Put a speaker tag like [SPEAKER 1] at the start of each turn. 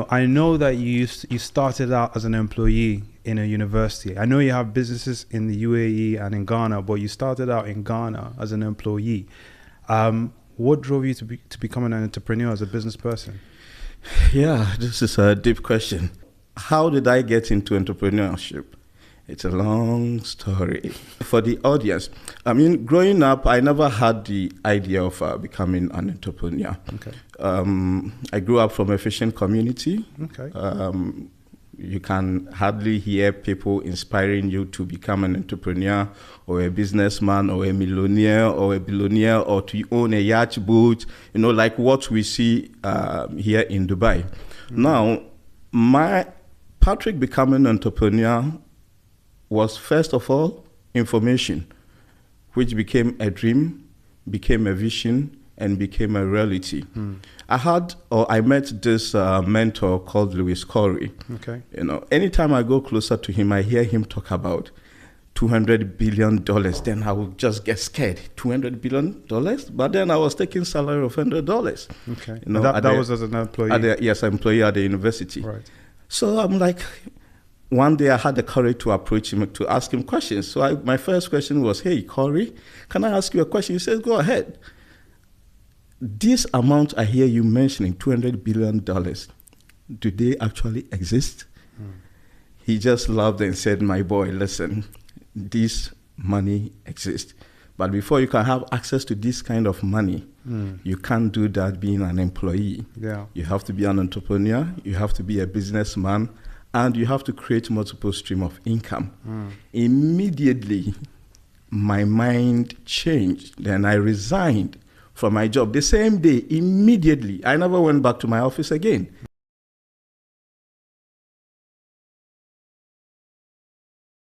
[SPEAKER 1] I know that you started out as an employee in a university. I know you have businesses in the UAE and in Ghana, but you started out in Ghana as an employee. What drove you to become an entrepreneur as a business person?
[SPEAKER 2] Yeah, this is a deep question. How did I get into entrepreneurship? It's a long story. For the audience, I mean, growing up, I never had the idea of becoming an entrepreneur.
[SPEAKER 1] Okay.
[SPEAKER 2] I grew up from a fishing community.
[SPEAKER 1] Okay.
[SPEAKER 2] You can hardly hear people inspiring you to become an entrepreneur or a businessman or a millionaire or a billionaire or to own a yacht boat, like what we see here in Dubai. Mm-hmm. Now, Patrick becoming an entrepreneur was first of all information, which became a dream, became a vision, and became a reality. I met this mentor called Lewis Corey.
[SPEAKER 1] Okay.
[SPEAKER 2] Anytime I go closer to him, I hear him talk about $200 billion. Then I would just get scared. $200 billion? But then I was taking salary of $100.
[SPEAKER 1] Okay. That was as an employee?
[SPEAKER 2] Yes, employee at the university.
[SPEAKER 1] Right.
[SPEAKER 2] So I'm like, one day I had the courage to approach him to ask him questions. So my first question was, hey, Corey, can I ask you a question? He says, go ahead. This amount I hear you mentioning, $200 billion, do they actually exist? He just laughed and said, my boy, listen, this money exists. But before you can have access to this kind of money, you can't do that being an employee.
[SPEAKER 1] Yeah.
[SPEAKER 2] You have to be an entrepreneur, you have to be a businessman, and you have to create multiple streams of income. Immediately, my mind changed. Then I resigned from my job the same day, immediately. I never went back to my office again.